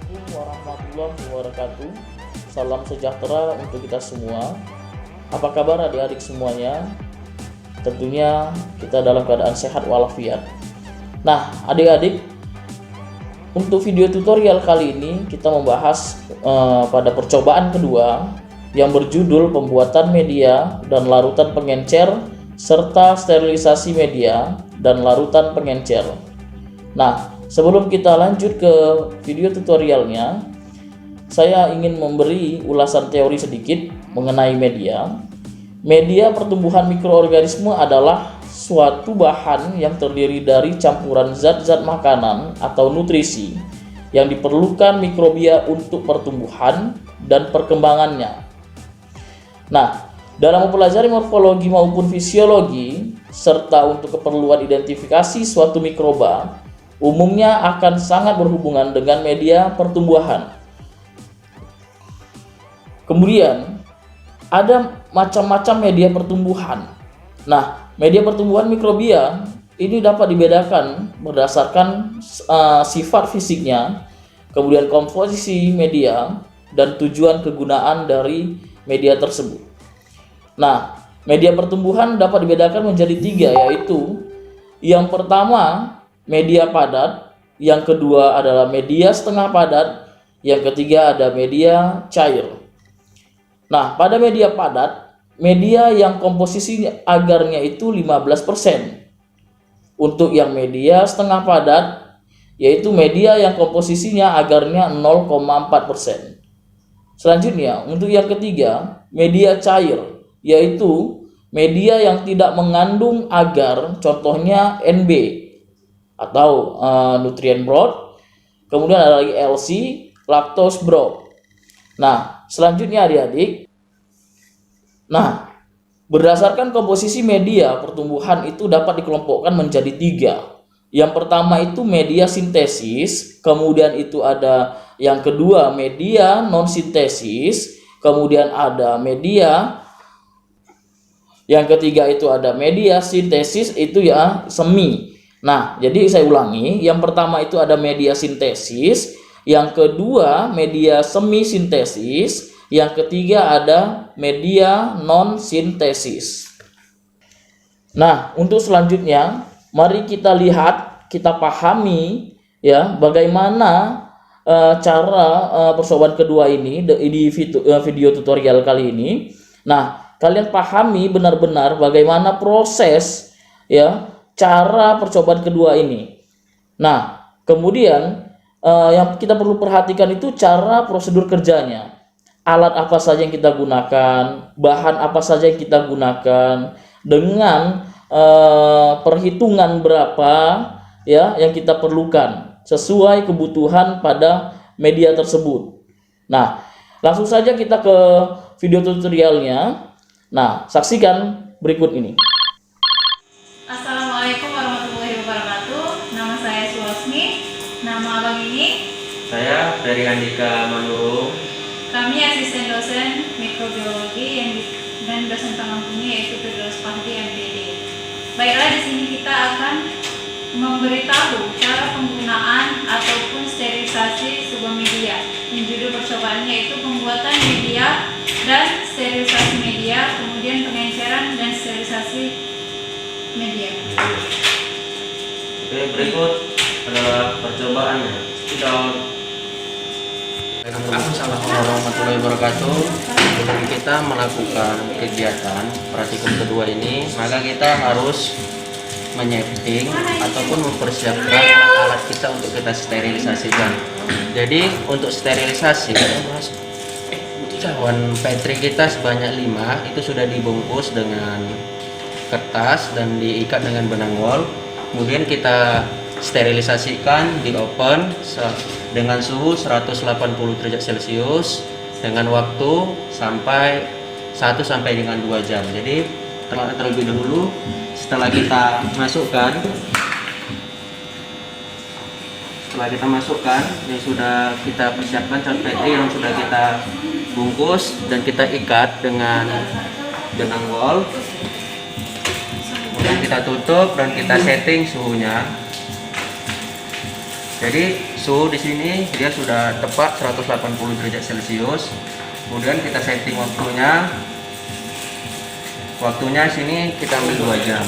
Assalamualaikum warahmatullahi wabarakatuh. Salam sejahtera untuk kita semua. Apa kabar adik-adik semuanya? Tentunya kita dalam keadaan sehat walafiat. Nah, adik-adik, untuk video tutorial kali ini kita membahas pada percobaan kedua yang berjudul pembuatan media dan larutan pengencer serta sterilisasi media dan larutan pengencer. Nah, sebelum kita lanjut ke video tutorialnya, saya ingin memberi ulasan teori sedikit mengenai media. Media pertumbuhan mikroorganisme adalah suatu bahan yang terdiri dari campuran zat-zat makanan atau nutrisi yang diperlukan mikrobia untuk pertumbuhan dan perkembangannya. Nah, dalam mempelajari morfologi maupun fisiologi serta untuk keperluan identifikasi suatu mikroba, umumnya akan sangat berhubungan dengan media pertumbuhan. Kemudian ada macam-macam media pertumbuhan. Nah, media pertumbuhan mikrobia ini dapat dibedakan berdasarkan sifat fisiknya, kemudian komposisi media, dan tujuan kegunaan dari media tersebut. Nah, media pertumbuhan dapat dibedakan menjadi tiga, yaitu yang pertama media padat, yang kedua adalah media setengah padat, yang ketiga ada media cair. Nah, pada media padat, media yang komposisi agarnya itu 15%. Untuk yang media setengah padat, yaitu media yang komposisinya agarnya 0,4%. Selanjutnya, untuk yang ketiga, media cair, yaitu media yang tidak mengandung agar, contohnya NB atau nutrient broth. Kemudian ada lagi LC, lactose broth. Nah, selanjutnya adik-adik, nah, berdasarkan komposisi media pertumbuhan itu dapat dikelompokkan menjadi tiga. Yang pertama itu media sintesis, kemudian itu ada yang kedua media non sintesis, kemudian ada media, yang ketiga itu ada media sintesis itu ya semi. Nah, jadi saya ulangi, yang pertama itu ada media sintesis, yang kedua media semi sintesis, yang ketiga ada media non sintesis. Nah, untuk selanjutnya mari kita lihat, kita pahami ya bagaimana cara percobaan kedua ini di video tutorial kali ini. Nah, kalian pahami benar-benar bagaimana proses ya cara percobaan kedua ini. Nah, kemudian yang kita perlu perhatikan itu cara prosedur kerjanya. Alat apa saja yang kita gunakan, bahan apa saja yang kita gunakan, dengan perhitungan berapa ya yang kita perlukan sesuai kebutuhan pada media tersebut. Nah, langsung saja kita ke video tutorialnya. Nah, saksikan berikut ini. Assalamualaikum warahmatullahi wabarakatuh. Nama saya Sulasmi. Nama abang ini? Saya Ferry Andika Manurung. Kami asisten dosen mikrobiologi dan dosen pengampunya yaitu Firdaus Fahdi MPD. Baiklah, di sini kita akan memberitahu cara penggunaan ataupun sterilisasi sebuah media. Judul percobaannya yaitu pembuatan media dan sterilisasi media, kemudian pengenceran dan sterilisasi media. Oke, berikut adalah percobaannya. Assalamualaikum warahmatullahi wabarakatuh. Sebelum kita melakukan kegiatan praktikum kedua ini, maka kita harus menyeting ataupun mempersiapkan alat kita untuk kita sterilisasikan. Jadi untuk sterilisasi, cawan petri kita sebanyak 5 itu sudah dibungkus dengan kertas dan diikat dengan benang wol. Kemudian kita sterilisasikan di oven dengan suhu 180 derajat Celcius dengan waktu sampai 1 sampai dengan 2 jam. Jadi terlebih dahulu setelah kita masukkan yang sudah kita persiapkan cat petri yang sudah kita bungkus dan kita ikat dengan benang wol. Kemudian kita tutup dan kita setting suhunya. Jadi suhu di sini dia sudah tepat 180 derajat Celcius. Kemudian kita setting waktunya. Waktunya sini kita ambil 2 jam.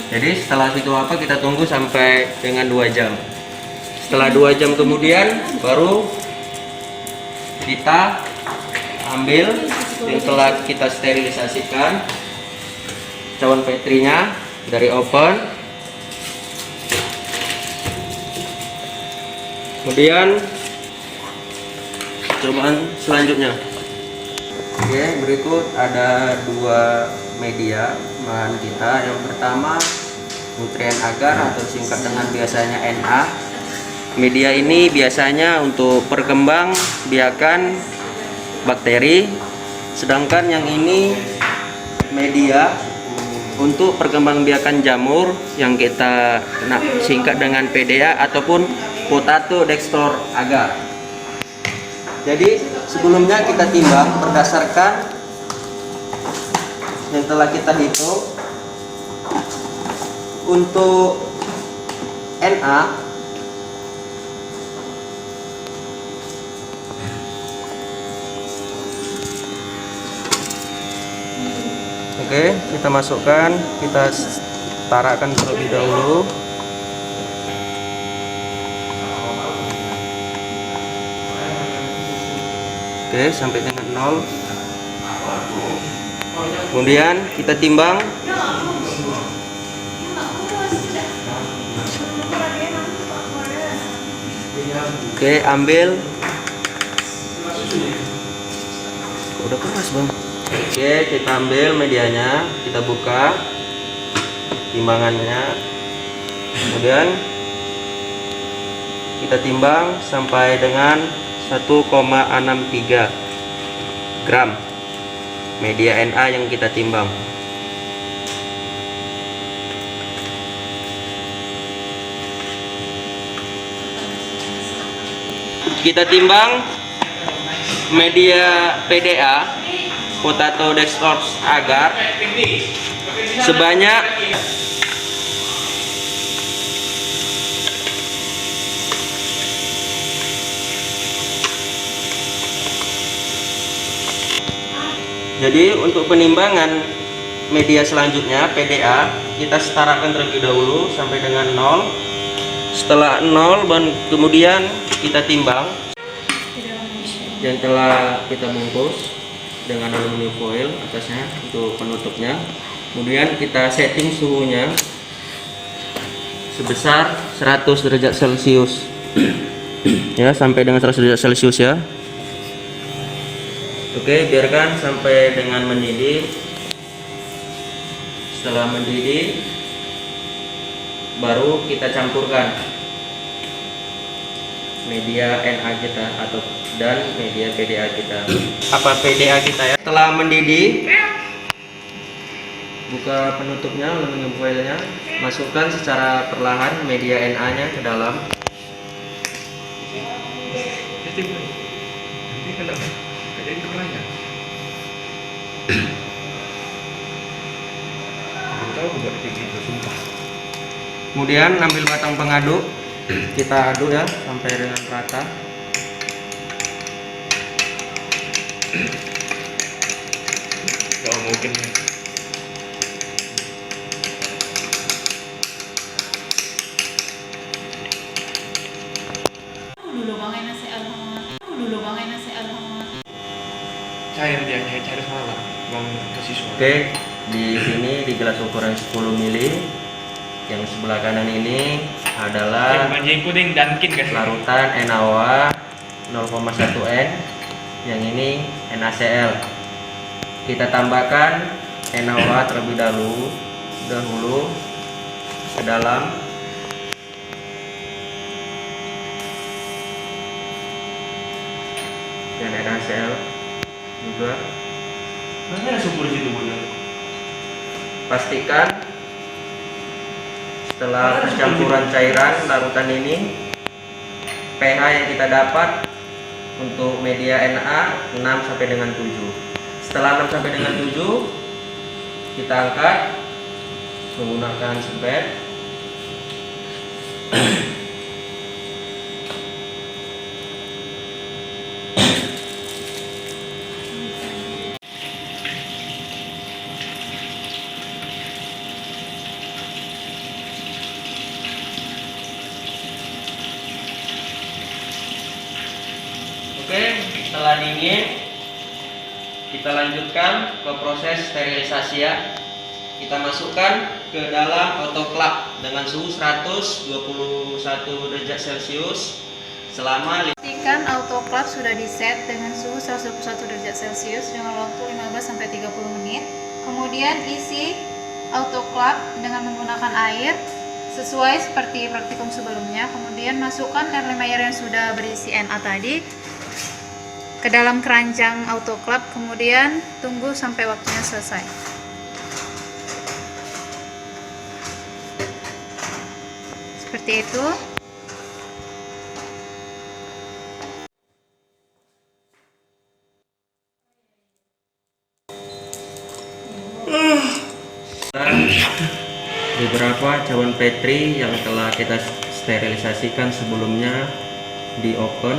Jadi setelah itu apa, kita tunggu sampai dengan 2 jam. Setelah 2 jam kemudian baru kita ambil yang telah kita sterilisasikan cawan petrinya dari oven. Kemudian cobaan selanjutnya. Oke, berikut ada 2 media bahan kita. Yang pertama nutrien agar atau singkat dengan biasanya NA. Media ini biasanya untuk perkembang biakan bakteri, sedangkan yang ini media untuk perkembangbiakan jamur yang kita singkat dengan PDA ataupun potato dextror agar. Jadi sebelumnya kita timbang berdasarkan yang telah kita hitung. Untuk NA oke, kita masukkan, kita tarakkan terlebih dahulu. Oke, sampai dengan 0. Kemudian kita timbang. Oke, ambil. Udah keras, Bang. Oke, kita ambil medianya, kita buka timbangannya, kemudian kita timbang sampai dengan 1,63 gram media NA yang kita timbang. Kita timbang media PDA potato dextror agar sebanyak 0. Jadi untuk penimbangan media selanjutnya PDA kita setarakan terlebih dahulu sampai dengan 0. Setelah 0 dan kemudian kita timbang yang telah kita bungkus dengan aluminium foil atasnya untuk penutupnya. Kemudian kita setting suhunya sebesar 100 derajat Celcius ya, sampai dengan 100 derajat Celcius ya. Oke, biarkan sampai dengan mendidih. Setelah mendidih baru kita campurkan media NA kita atau dan media PDA kita. Apa PDA kita ya? Setelah mendidih, buka penutupnya, aluminium foilnya, masukkan secara perlahan media NA-nya ke dalam. Kemudian ambil batang pengaduk, kita aduk ya sampai dengan rata. Kalau mungkin cair dia cair salah bang ke siswa. Oke, di sini di gelas ukuran 10 ml yang sebelah kanan ini adalah larutan NaOH 0,1 N, yang ini NaCl. Kita tambahkan NaOH terlebih dahulu ke dalam. Dan NaCl juga. Mana ada sumber situ bener? Pastikan setelah percampuran cairan larutan ini pH yang kita dapat untuk media Na 6 sampai dengan 7. Setelah 6 sampai dengan 7 kita angkat, menggunakan sebet. Oke, setelah dingin kita lanjutkan ke proses sterilisasi ya. Kita masukkan ke dalam autoclave dengan suhu 121 derajat Celcius selama Pastikan autoclave sudah diset dengan suhu 121 derajat Celcius dengan waktu 15-30 menit. Kemudian isi autoclave dengan menggunakan air sesuai seperti praktikum sebelumnya. Kemudian masukkan air yang sudah berisi Na tadi ke dalam keranjang autoclave, kemudian tunggu sampai waktunya selesai. Seperti itu. Beberapa cawan Petri yang telah kita sterilisasikan sebelumnya di open.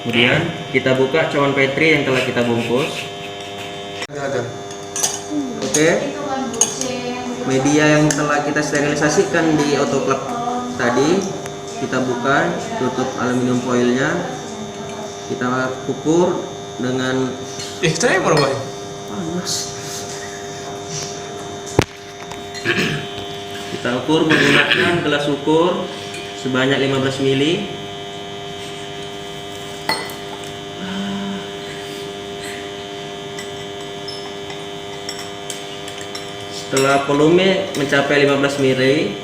Kemudian kita buka cawan Petri yang telah kita bungkus. Oke. Media yang telah kita sterilisasikan di autoclave tadi kita buka, tutup aluminium foilnya, kita ukur dengan kita ukur menggunakan gelas ukur sebanyak 15 mili. Setelah volume mencapai 15 mili,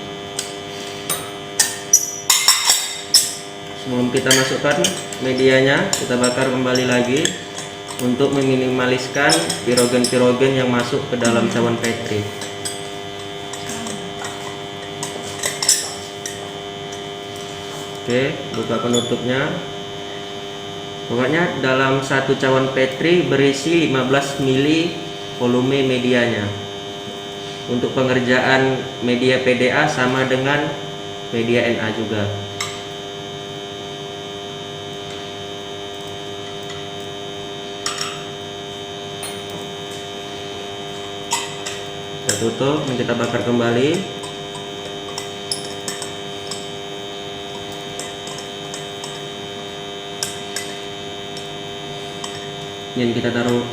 sebelum kita masukkan medianya, kita bakar kembali lagi untuk meminimaliskan pirogen-pirogen yang masuk ke dalam cawan Petri. Oke, buka penutupnya. Pokoknya dalam satu cawan Petri berisi 15 mili volume medianya. Untuk pengerjaan media PDA sama dengan media Na juga. Kita tutup dan kita bakar kembali. Yang kita taruh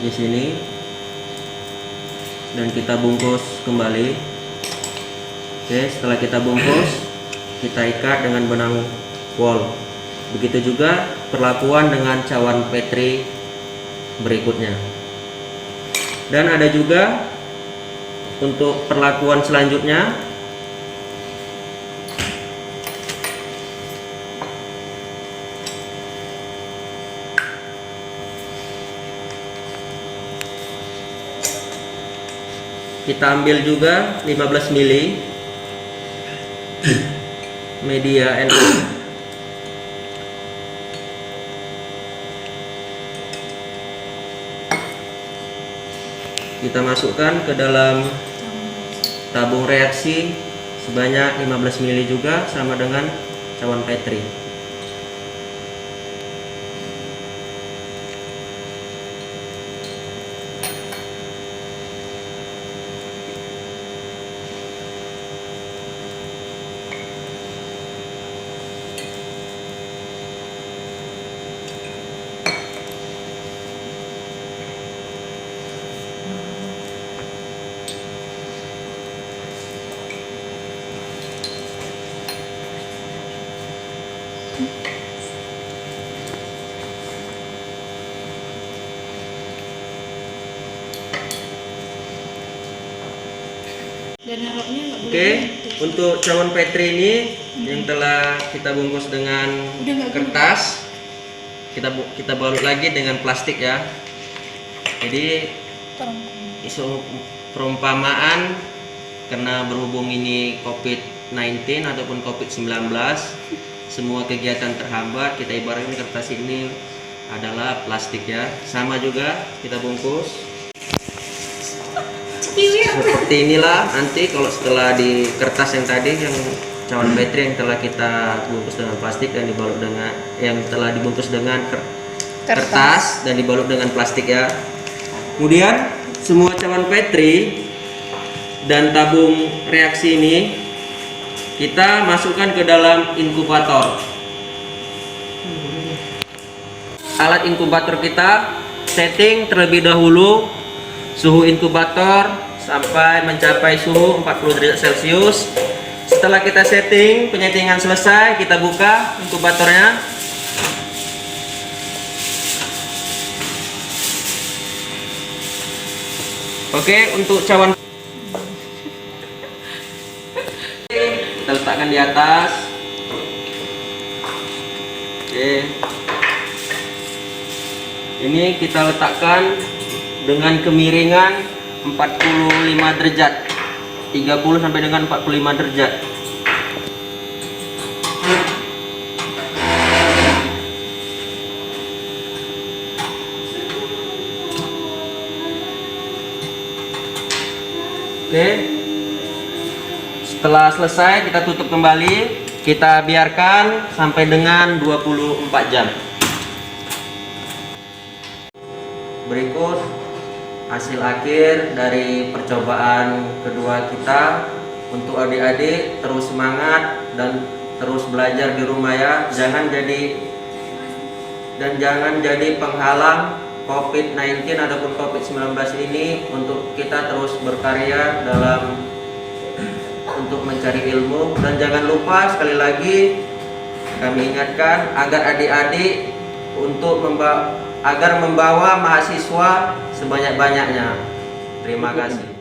di sini dan kita bungkus kembali. Oke, setelah kita bungkus, kita ikat dengan benang wol. Begitu juga perlakuan dengan cawan Petri berikutnya. Dan ada juga untuk perlakuan selanjutnya, kita ambil juga 15 mili media Na. Kita masukkan ke dalam tabung reaksi sebanyak 15 mili juga sama dengan cawan Petri. Dan naroknya nggak boleh. Oke, untuk cawan Petri ini yang telah kita bungkus dengan kertas, kita balut lagi dengan plastik ya. Jadi isu perumpamaan karena berhubung ini COVID-19 ataupun COVID-19, semua kegiatan terhambat. Kita ibaratkan kertas ini adalah plastik ya. Sama juga kita bungkus. Seperti inilah nanti kalau setelah di kertas yang tadi yang cawan baterai yang telah kita bungkus dengan plastik dan dibalut dengan yang telah dibungkus dengan kertas dan dibalut dengan plastik ya. Kemudian semua cawan baterai dan tabung reaksi ini kita masukkan ke dalam inkubator. Alat inkubator kita setting terlebih dahulu suhu inkubator sampai mencapai suhu 40 derajat Celcius. Setelah kita setting, penyetingan selesai, kita buka inkubatornya. Oke, untuk cawan kita letakkan di atas. Oke. Ini kita letakkan dengan kemiringan 45 derajat. 30 sampai dengan 45 derajat. Oke. Setelah selesai kita tutup kembali, kita biarkan sampai dengan 24 jam. Berikut hasil akhir dari percobaan kedua kita. Untuk adik-adik terus semangat dan terus belajar di rumah ya. Jangan jadi penghalang COVID-19 ataupun COVID-19 ini untuk kita terus berkarya dalam untuk mencari ilmu. Dan jangan lupa sekali lagi kami ingatkan agar adik-adik agar membawa mahasiswa sebanyak-banyaknya. Terima kasih.